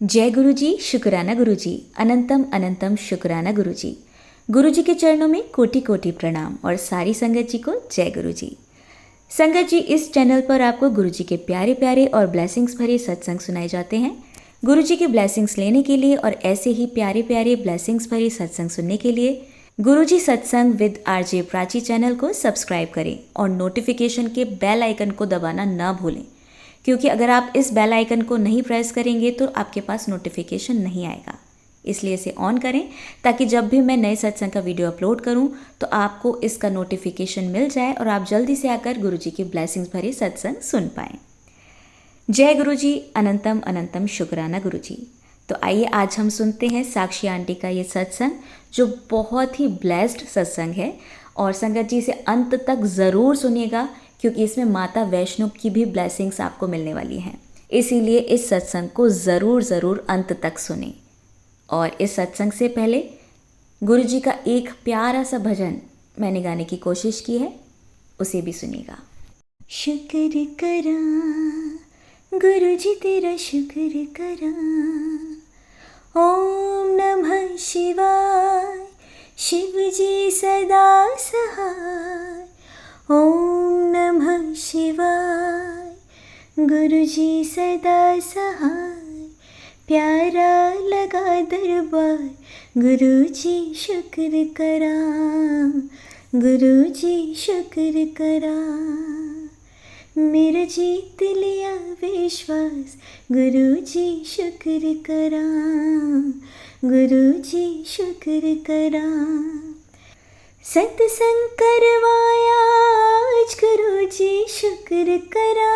जय गुरु जी, शुक्राना गुरु जी, अनंतम अनंतम शुक्राना गुरु जी। गुरु जी के चरणों में कोटि कोटि प्रणाम और सारी संगत जी को जय गुरु जी। संगत जी, इस चैनल पर आपको गुरु जी के प्यारे प्यारे और ब्लेसिंग्स भरे सत्संग सुनाए जाते हैं। गुरु जी के ब्लेसिंग्स लेने के लिए और ऐसे ही प्यारे प्यारे ब्लेसिंग्स भरे सत्संग सुनने के लिए गुरु जी सत्संग विद आरजे प्राची चैनल को सब्सक्राइब करें और नोटिफिकेशन के बेल आइकन को दबाना ना भूलें, क्योंकि अगर आप इस बेल आइकन को नहीं प्रेस करेंगे तो आपके पास नोटिफिकेशन नहीं आएगा। इसलिए इसे ऑन करें ताकि जब भी मैं नए सत्संग का वीडियो अपलोड करूं तो आपको इसका नोटिफिकेशन मिल जाए और आप जल्दी से आकर गुरु जी की ब्लेसिंग्स भरे सत्संग सुन पाएं। जय गुरु जी, अनंतम अनंतम शुक्राना गुरु जी। तो आइए आज हम सुनते हैं साक्षी आंटी का ये सत्संग, जो बहुत ही ब्लेस्ड सत्संग है। और संगत जी इसे अंत तक ज़रूर सुनिएगा, क्योंकि इसमें माता वैष्णो की भी ब्लेसिंग्स आपको मिलने वाली हैं। इसीलिए इस सत्संग को ज़रूर ज़रूर अंत तक सुनें। और इस सत्संग से पहले गुरु जी का एक प्यारा सा भजन मैंने गाने की कोशिश की है, उसे भी सुनिएगा। शुक्र करा गुरु जी तेरा, शुक्र करा। ओम नमः शिवाय, शिव जी सदा सहाय। ओम नमः शिवाय, गुरु जी सदा सहाय। प्यारा लगा दरबार, गुरु जी शुक्र करा, गुरु जी शुक्र करा। मेरा जीत लिया विश्वास, गुरु जी शुक्र करा, गुरु जी शुक्र करा। सत्संग करवाया आज, गुरु जी शुक्र करा,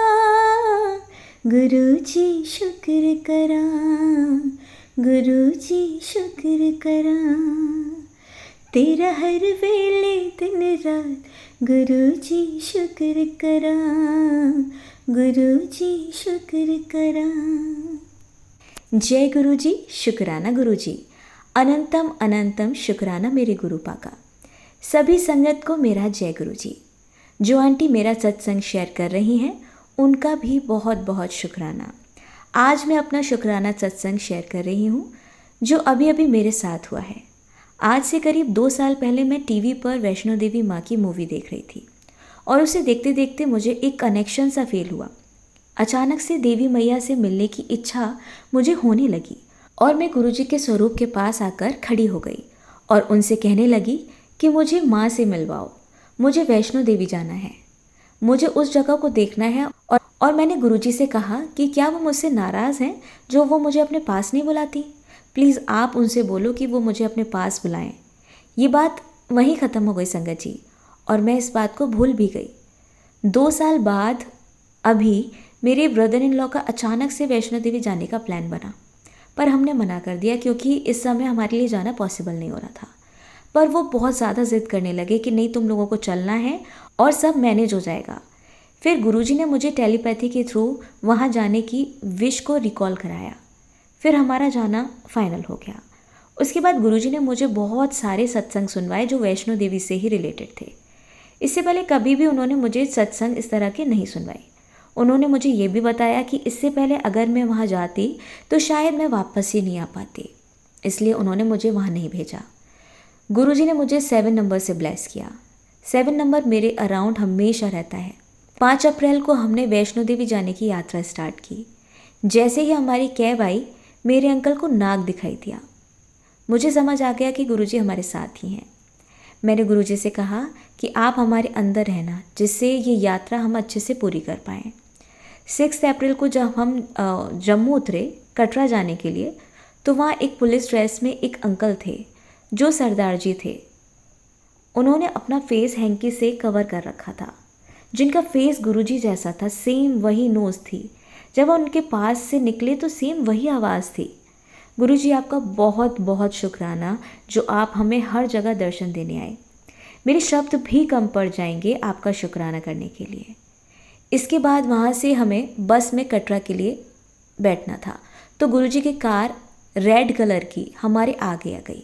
गुरु जी शुक्र करा, गुरु जी शुक्र करा। तेरा हर वेले दिन रात, गुरु जी शुक्र करा, गुरु जी शुक्र करा। जय गुरु जी, शुक्राना गुरु जी, अनंतम अनंतम शुक्राना मेरे गुरु पाका। सभी संगत को मेरा जय गुरु जी। जो आंटी मेरा सत्संग शेयर कर रही हैं उनका भी बहुत बहुत शुक्राना। आज मैं अपना शुक्राना सत्संग शेयर कर रही हूँ, जो अभी अभी मेरे साथ हुआ है। आज से करीब 2 साल पहले मैं टीवी पर वैष्णो देवी माँ की मूवी देख रही थी और उसे देखते देखते मुझे एक कनेक्शन सा फील हुआ। अचानक से देवी मैया से मिलने की इच्छा मुझे होने लगी और मैं गुरुजी के स्वरूप के पास आकर खड़ी हो गई और उनसे कहने लगी कि मुझे माँ से मिलवाओ, मुझे वैष्णो देवी जाना है, मुझे उस जगह को देखना है। और मैंने गुरुजी से कहा कि क्या वो मुझसे नाराज़ हैं जो वो मुझे अपने पास नहीं बुलाती। प्लीज़ आप उनसे बोलो कि वो मुझे अपने पास बुलाएं। ये बात वहीं ख़त्म हो गई संगत जी, और मैं इस बात को भूल भी गई। 2 साल बाद अभी मेरे ब्रदर इन लॉ का अचानक से वैष्णो देवी जाने का प्लान बना, पर हमने मना कर दिया क्योंकि इस समय हमारे लिए जाना पॉसिबल नहीं हो रहा था। पर वो बहुत ज़्यादा ज़िद करने लगे कि नहीं, तुम लोगों को चलना है और सब मैनेज हो जाएगा। फिर गुरुजी ने मुझे टेलीपैथी के थ्रू वहाँ जाने की विश को रिकॉल कराया। फिर हमारा जाना फाइनल हो गया। उसके बाद गुरुजी ने मुझे बहुत सारे सत्संग सुनवाए जो वैष्णो देवी से ही रिलेटेड थे। इससे पहले कभी भी उन्होंने मुझे सत्संग इस तरह के नहीं सुनवाए। उन्होंने मुझे ये भी बताया कि इससे पहले अगर मैं वहाँ जाती तो शायद मैं वापस ही नहीं आ पाती, इसलिए उन्होंने मुझे वहाँ नहीं भेजा। गुरुजी ने मुझे 7 नंबर से ब्लेस किया। 7 नंबर मेरे अराउंड हमेशा रहता है। 5 अप्रैल को हमने वैष्णो देवी जाने की यात्रा स्टार्ट की। जैसे ही हमारी कैब आई, मेरे अंकल को नाग दिखाई दिया। मुझे समझ आ गया कि गुरुजी हमारे साथ ही हैं। मैंने गुरुजी से कहा कि आप हमारे अंदर रहना, जिससे ये यात्रा हम अच्छे से पूरी कर पाएँ। 6 अप्रैल को जब हम जम्मू उतरे कटरा जाने के लिए, तो वहाँ एक पुलिस ड्रेस में एक अंकल थे जो सरदार जी थे। उन्होंने अपना फेस हैंकी से कवर कर रखा था। जिनका फेस गुरुजी जैसा था, सेम वही नोज़ थी। जब उनके पास से निकले तो सेम वही आवाज़ थी। गुरुजी आपका बहुत बहुत शुक्राना, जो आप हमें हर जगह दर्शन देने आए। मेरे शब्द भी कम पड़ जाएंगे आपका शुक्राना करने के लिए। इसके बाद वहाँ से हमें बस में कटरा के लिए बैठना था, तो गुरुजी की कार रेड कलर की हमारे आगे आ गई।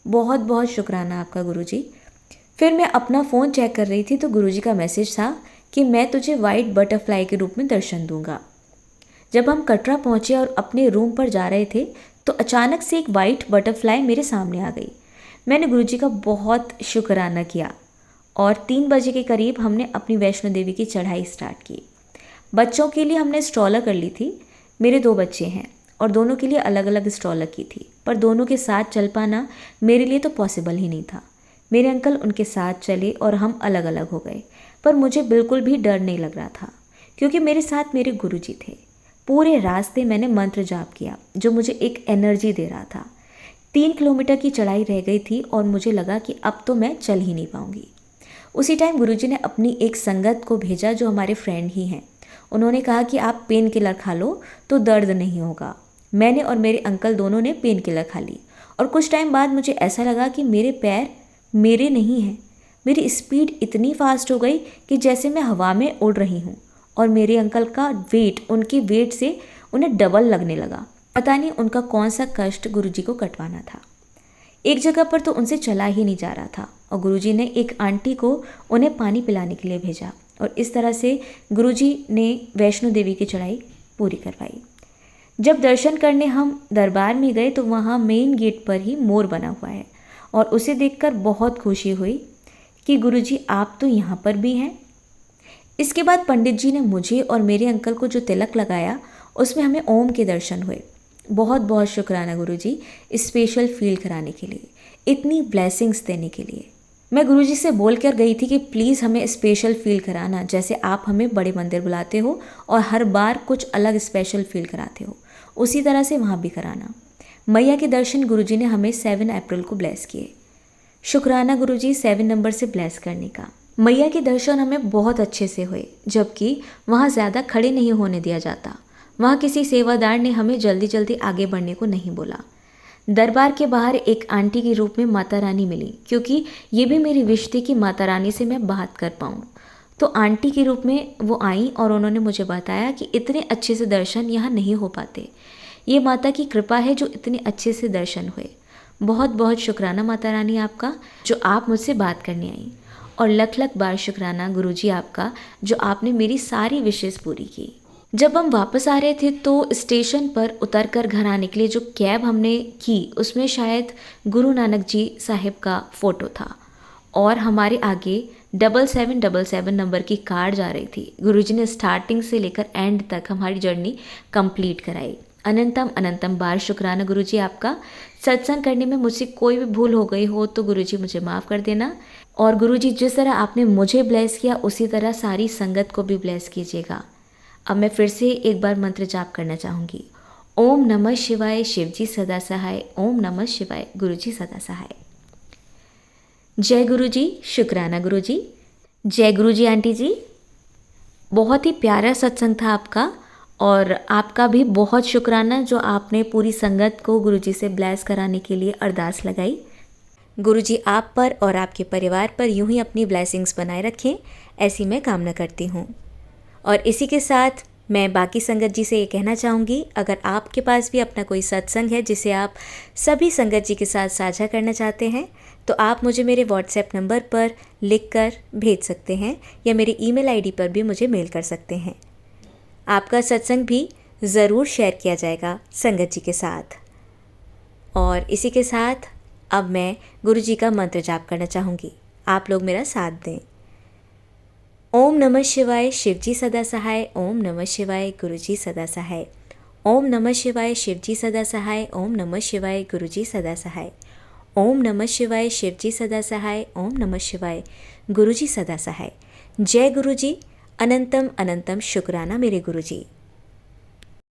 बहुत बहुत शुक्राना आपका गुरुजी। फिर मैं अपना फ़ोन चेक कर रही थी तो गुरुजी का मैसेज था कि मैं तुझे वाइट बटरफ्लाई के रूप में दर्शन दूंगा। जब हम कटरा पहुँचे और अपने रूम पर जा रहे थे तो अचानक से एक वाइट बटरफ्लाई मेरे सामने आ गई। मैंने गुरुजी का बहुत शुक्राना किया और 3 बजे के करीब हमने अपनी वैष्णो देवी की चढ़ाई स्टार्ट की। बच्चों के लिए हमने स्ट्रॉलर कर ली थी। मेरे 2 बच्चे हैं और दोनों के लिए अलग अलग स्ट्रॉलर की थी, पर दोनों के साथ चल पाना मेरे लिए तो पॉसिबल ही नहीं था। मेरे अंकल उनके साथ चले और हम अलग अलग हो गए, पर मुझे बिल्कुल भी डर नहीं लग रहा था क्योंकि मेरे साथ मेरे गुरुजी थे। पूरे रास्ते मैंने मंत्र जाप किया जो मुझे एक एनर्जी दे रहा था। 3 किलोमीटर की चढ़ाई रह गई थी और मुझे लगा कि अब तो मैं चल ही नहीं पाऊंगी। उसी टाइम गुरुजी ने अपनी एक संगत को भेजा जो हमारे फ्रेंड ही हैं। उन्होंने कहा कि आप पेन किलर खा लो तो दर्द नहीं होगा। मैंने और मेरे अंकल दोनों ने पेन किलर खा ली और कुछ टाइम बाद मुझे ऐसा लगा कि मेरे पैर मेरे नहीं हैं। मेरी स्पीड इतनी फास्ट हो गई कि जैसे मैं हवा में उड़ रही हूँ और मेरे अंकल का वेट उनके वेट से उन्हें डबल लगने लगा। पता नहीं उनका कौन सा कष्ट गुरुजी को कटवाना था। एक जगह पर तो उनसे चला ही नहीं जा रहा था और गुरुजी ने एक आंटी को उन्हें पानी पिलाने के लिए भेजा और इस तरह से गुरुजी ने वैष्णो देवी की चढ़ाई पूरी करवाई। जब दर्शन करने हम दरबार में गए तो वहाँ मेन गेट पर ही मोर बना हुआ है और उसे देखकर बहुत खुशी हुई कि गुरुजी आप तो यहाँ पर भी हैं। इसके बाद पंडित जी ने मुझे और मेरे अंकल को जो तिलक लगाया उसमें हमें ओम के दर्शन हुए। बहुत बहुत शुक्राना गुरुजी स्पेशल फील कराने के लिए, इतनी ब्लेसिंग्स देने के लिए। मैं गुरुजी से बोल कर गई थी कि प्लीज़ हमें स्पेशल फील कराना, जैसे आप हमें बड़े मंदिर बुलाते हो और हर बार कुछ अलग स्पेशल फील कराते हो, उसी तरह से वहाँ भी कराना। मैया के दर्शन गुरुजी ने हमें 7 अप्रैल को ब्लेस किए। शुक्राना गुरुजी 7 नंबर से ब्लेस करने का। मैया के दर्शन हमें बहुत अच्छे से हुए, जबकि वहाँ ज़्यादा खड़े नहीं होने दिया जाता। वहाँ किसी सेवादार ने हमें जल्दी जल्दी आगे बढ़ने को नहीं बोला। दरबार के बाहर एक आंटी के रूप में माता रानी मिली, क्योंकि ये भी मेरी विश थी कि माता रानी से मैं बात कर पाऊँ। तो आंटी के रूप में वो आई और उन्होंने मुझे बताया कि इतने अच्छे से दर्शन यहाँ नहीं हो पाते, ये माता की कृपा है जो इतने अच्छे से दर्शन हुए। बहुत बहुत शुक्राना माता रानी आपका जो आप मुझसे बात करने आई, और लख लख बार शुक्राना गुरुजी आपका जो आपने मेरी सारी विशेष पूरी की। जब हम वापस आ रहे थे तो स्टेशन पर उतरकर घर आने के लिए जो कैब हमने की उसमें शायद गुरु नानक जी साहिब का फ़ोटो था और हमारे आगे 7777 नंबर की कार जा रही थी। गुरुजी ने स्टार्टिंग से लेकर एंड तक हमारी जर्नी कंप्लीट कराई। अनंतम अनंतम बार शुक्राना गुरुजी आपका। सत्संग करने में मुझसे कोई भी भूल हो गई हो तो गुरुजी मुझे माफ़ कर देना, और गुरुजी जिस तरह आपने मुझे ब्लेस किया उसी तरह सारी संगत को भी ब्लेस कीजिएगा। अब मैं फिर से एक बार मंत्र जाप करना चाहूँगी। ओम नमः शिवाय, शिवजी सदा सहाय। ओम नमः शिवाय, गुरुजी सदा सहाय। जय गुरुजी, शुक्राना गुरुजी। जय गुरुजी आंटी जी। बहुत ही प्यारा सत्संग था आपका, और आपका भी बहुत शुक्राना जो आपने पूरी संगत को गुरुजी से ब्लेस कराने के लिए अरदास लगाई। गुरुजी आप पर और आपके परिवार पर यूं ही अपनी ब्लेसिंग्स बनाए रखें, ऐसी मैं कामना करती हूँ। और इसी के साथ मैं बाकी संगत जी से ये कहना चाहूँगी, अगर आपके पास भी अपना कोई सत्संग है जिसे आप सभी संगत जी के साथ साझा करना चाहते हैं तो आप मुझे मेरे व्हाट्सएप नंबर पर लिखकर भेज सकते हैं या मेरी ईमेल आईडी पर भी मुझे मेल कर सकते हैं। आपका सत्संग भी ज़रूर शेयर किया जाएगा संगत जी के साथ। और इसी के साथ अब मैं गुरु जी का मंत्र जाप करना चाहूँगी, आप लोग मेरा साथ दें। ओम नमः शिवाय, शिवजी सदा सहाय। ओम नमः शिवाय, गुरुजी सदा सहाय। ओम नमः शिवाय, शिवजी सदा सहाय। ओम नमः शिवाय, गुरुजी सदा सहाय। ओम नमः शिवाय, शिवजी सदा सहाय। ओम नमः शिवाय, गुरुजी सदा सहाय। जय गुरुजी। अनंतम अनंतम शुक्राना मेरे गुरुजी।